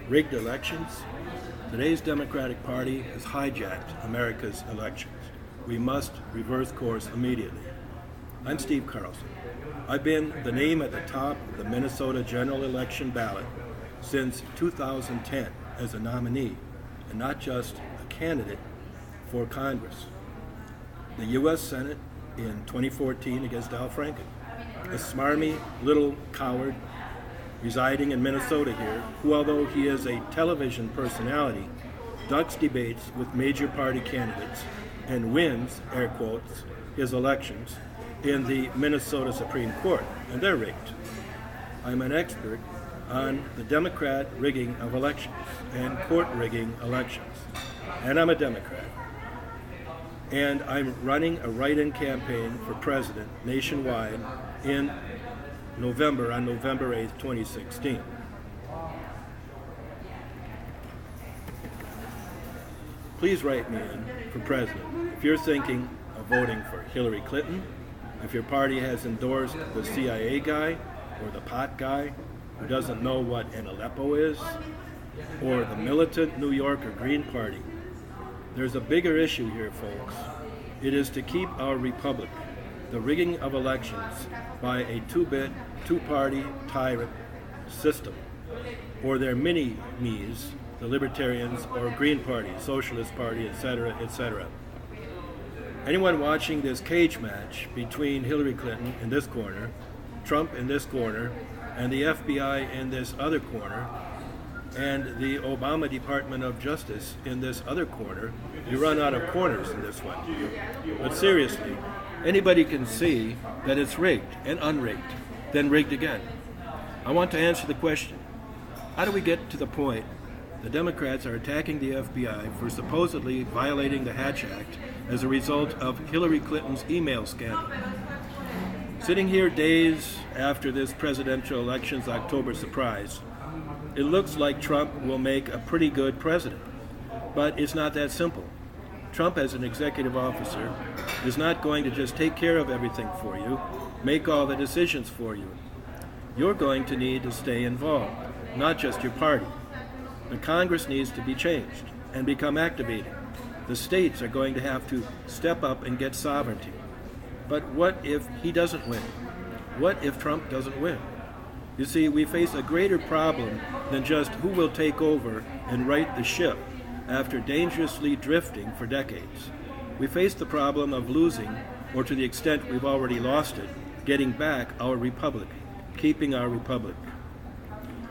rigged elections? Today's Democratic Party has hijacked America's elections. We must reverse course immediately. I'm Steve Carlson. I've been the name at the top of the Minnesota general election ballot since 2010 as a nominee, and not just a candidate for Congress. The U.S. Senate in 2014 against Al Franken, a smarmy little coward residing in Minnesota here, who, although he is a television personality, ducks debates with major party candidates and wins, air quotes, his elections in the Minnesota Supreme Court, and they're rigged. I'm an expert on the Democrat rigging of elections and court rigging elections, and I'm a Democrat. And I'm running a write-in campaign for president nationwide in November, on November 8th, 2016. Please write me in for president if you're thinking of voting for Hillary Clinton, if your party has endorsed the CIA guy or the pot guy who doesn't know what an Aleppo is, or the militant New Yorker Green Party. There's a bigger issue here, folks. It is to keep our republic, the rigging of elections, by a two-bit, two-party tyrant system, or their mini-me's, the Libertarians or Green Party, Socialist Party, etc., etc. Anyone watching this cage match between Hillary Clinton in this corner, Trump in this corner, and the FBI in this other corner, and the Obama Department of Justice in this other corner, you run out of corners in this one. But seriously, anybody can see that it's rigged and unrigged, then rigged again. I want to answer the question, how do we get to the point the Democrats are attacking the FBI for supposedly violating the Hatch Act as a result of Hillary Clinton's email scandal? Sitting here days after this presidential election's October surprise, it looks like Trump will make a pretty good president. But it's not that simple. Trump, as an executive officer, is not going to just take care of everything for you, make all the decisions for you. You're going to need to stay involved, not just your party. The Congress needs to be changed and become activated. The states are going to have to step up and get sovereignty. But what if he doesn't win? What if Trump doesn't win? You see, we face a greater problem than just who will take over and right the ship after dangerously drifting for decades. We face the problem of losing, or to the extent we've already lost it, getting back our republic, keeping our republic.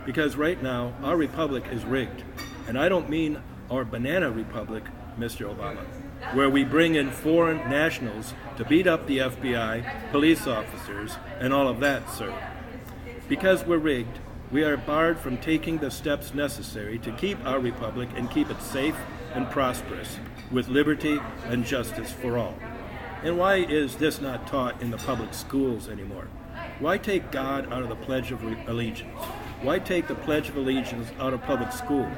Because right now, our republic is rigged. And I don't mean our banana republic, Mr. Obama, where we bring in foreign nationals to beat up the FBI, police officers, and all of that, sir. Because we're rigged, we are barred from taking the steps necessary to keep our republic and keep it safe and prosperous, with liberty and justice for all. And why is this not taught in the public schools anymore? Why take God out of the Pledge of Allegiance? Why take the Pledge of Allegiance out of public schools?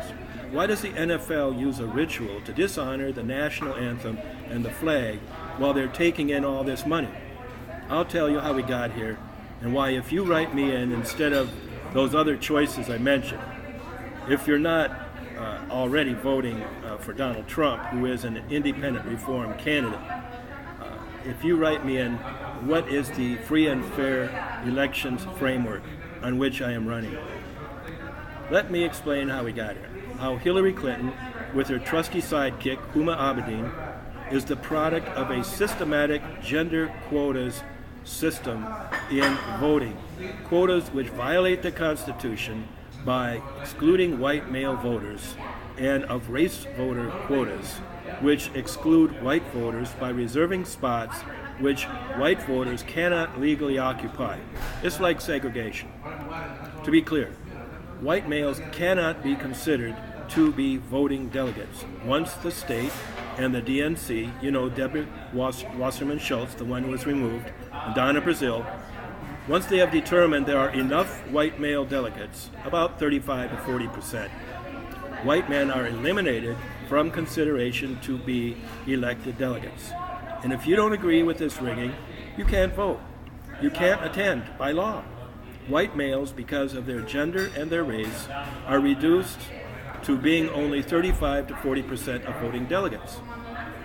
Why does the NFL use a ritual to dishonor the national anthem and the flag while they're taking in all this money? I'll tell you how we got here, and why, if you write me in instead of those other choices I mentioned, if you're not already voting for Donald Trump, who is an independent reform candidate, if you write me in, what is the free and fair elections framework on which I am running? Let me explain how we got here. How Hillary Clinton, with her trusty sidekick, Huma Abedin, is the product of a systematic gender quotas system in voting. Quotas which violate the Constitution by excluding white male voters, and of race voter quotas, which exclude white voters by reserving spots which white voters cannot legally occupy. It's like segregation. To be clear, white males cannot be considered to be voting delegates once the state and the DNC, you know, Deborah Wasserman Schultz, the one who was removed, and Donna Brazile, once they have determined there are enough white male delegates, about 35 to 40%, white men are eliminated from consideration to be elected delegates. And if you don't agree with this rigging, you can't vote. You can't attend by law. White males, because of their gender and their race, are reduced to being only 35 to 40% of voting delegates.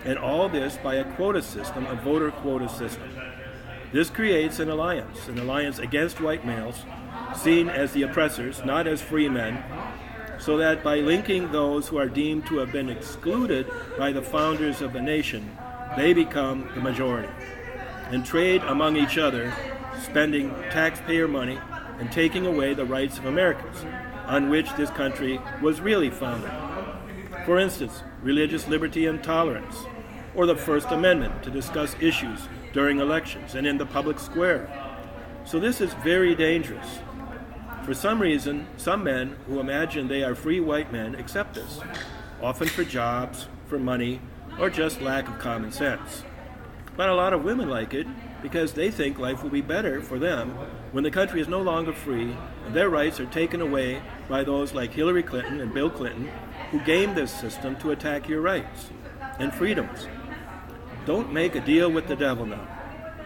And all this by a quota system, a voter quota system. This creates an alliance against white males, seen as the oppressors, not as free men, so that by linking those who are deemed to have been excluded by the founders of the nation, they become the majority, and trade among each other, spending taxpayer money and taking away the rights of Americans, on which this country was really founded. For instance, religious liberty and tolerance, or the First Amendment to discuss issues during elections and in the public square. So this is very dangerous. For some reason, some men who imagine they are free white men accept this, often for jobs, for money, or just lack of common sense. But a lot of women like it because they think life will be better for them when the country is no longer free and their rights are taken away by those like Hillary Clinton and Bill Clinton who gamed this system to attack your rights and freedoms. Don't make a deal with the devil now.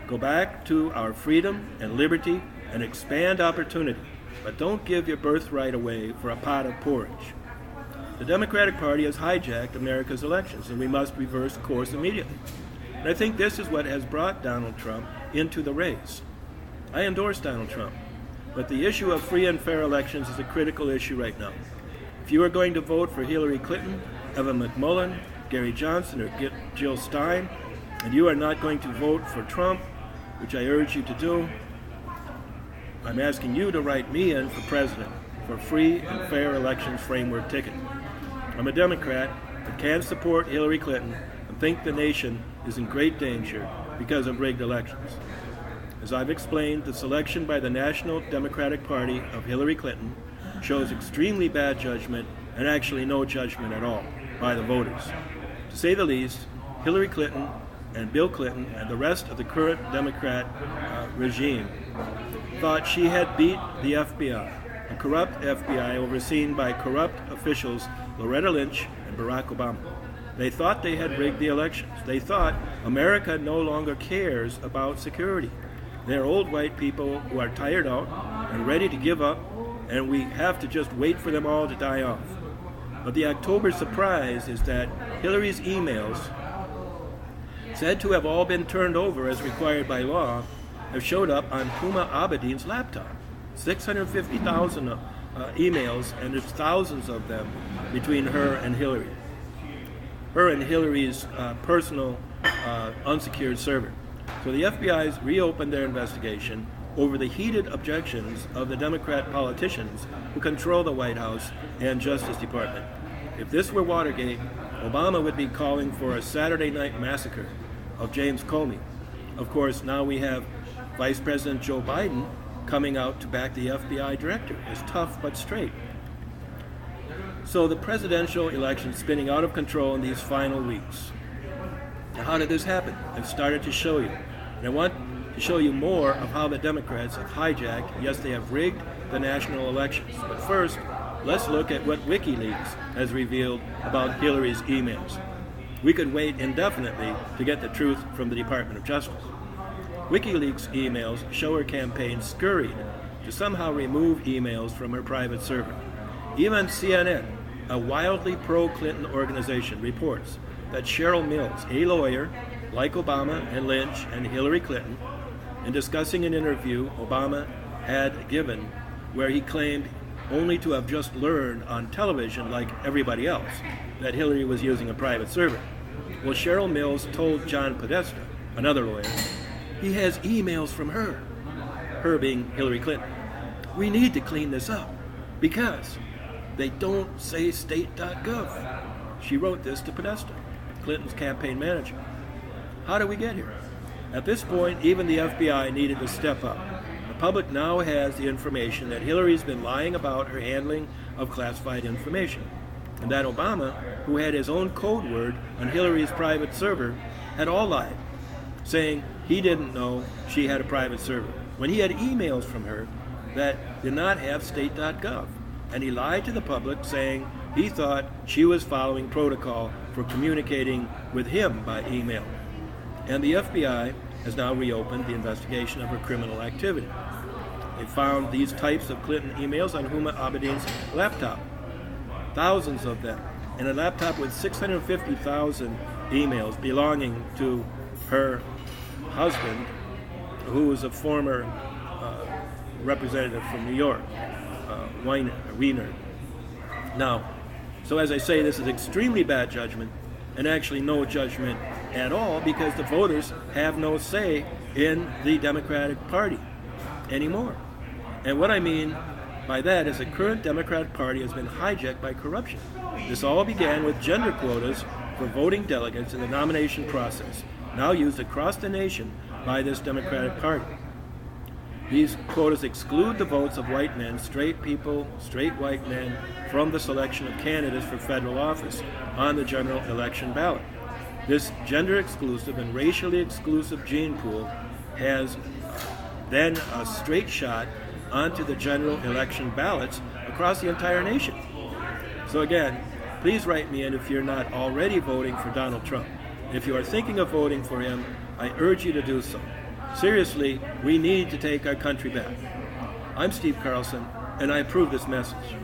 Go back to our freedom and liberty and expand opportunity, but don't give your birthright away for a pot of porridge. The Democratic Party has hijacked America's elections, and we must reverse course immediately. And I think this is what has brought Donald Trump into the race. I endorse Donald Trump, but the issue of free and fair elections is a critical issue right now. If you are going to vote for Hillary Clinton, Evan McMullin, Gary Johnson, or Jill Stein, and you are not going to vote for Trump, which I urge you to do, I'm asking you to write me in for president for free and fair elections framework ticket. I'm a Democrat that can support Hillary Clinton and think the nation is in great danger because of rigged elections. As I've explained, the selection by the National Democratic Party of Hillary Clinton shows extremely bad judgment and actually no judgment at all by the voters. To say the least, Hillary Clinton and Bill Clinton and the rest of the current Democrat regime thought she had beat the FBI, a corrupt FBI overseen by corrupt officials Loretta Lynch and Barack Obama. They thought they had rigged the elections. They thought America no longer cares about security. They're old white people who are tired out and ready to give up, and we have to just wait for them all to die off. But the October surprise is that Hillary's emails, said to have all been turned over as required by law, have showed up on Huma Abedin's laptop. 650,000 emails, and there's thousands of them between her and Hillary. Her and Hillary's personal unsecured server. So the FBI's reopened their investigation over the heated objections of the Democrat politicians who control the White House and Justice Department. If this were Watergate, Obama would be calling for a Saturday night massacre of James Comey. Of course, now we have Vice President Joe Biden coming out to back the FBI director. It's tough but straight. So the presidential election is spinning out of control in these final weeks. Now, how did this happen? I've started to show you. And I want to show you more of how the Democrats have hijacked, yes, they have rigged the national elections. But first, let's look at what WikiLeaks has revealed about Hillary's emails. We could wait indefinitely to get the truth from the Department of Justice. WikiLeaks emails show her campaign scurried to somehow remove emails from her private server. Even CNN, a wildly pro-Clinton organization, reports that Cheryl Mills, a lawyer like Obama and Lynch and Hillary Clinton, in discussing an interview Obama had given where he claimed only to have just learned on television, like everybody else, that Hillary was using a private server. Well, Cheryl Mills told John Podesta, another lawyer, he has emails from her being Hillary Clinton. We need to clean this up because they don't say state.gov. She wrote this to Podesta, Clinton's campaign manager. How did we get here? At this point, even the FBI needed to step up. The public now has the information that Hillary's been lying about her handling of classified information, and that Obama, who had his own code word on Hillary's private server, had all lied, saying he didn't know she had a private server, when he had emails from her that did not have state.gov. And he lied to the public, saying he thought she was following protocol for communicating with him by email. And the FBI has now reopened the investigation of her criminal activity. They found these types of Clinton emails on Huma Abedin's laptop. thousands of them, and a laptop with 650,000 emails belonging to her husband, who was a former representative from New York, Wiener. Now, so as I say, this is extremely bad judgment, and actually no judgment at all, because the voters have no say in the Democratic Party anymore. And what I mean by that is the current Democratic Party has been hijacked by corruption. This all began with gender quotas for voting delegates in the nomination process, now used across the nation by this Democratic Party. These quotas exclude the votes of white men, straight people, straight white men, from the selection of candidates for federal office on the general election ballot. This gender-exclusive and racially exclusive gene pool has then a straight shot onto the general election ballots across the entire nation. So again, please write me in if you're not already voting for Donald Trump. If you are thinking of voting for him, I urge you to do so. Seriously, we need to take our country back. I'm Steve Carlson, and I approve this message.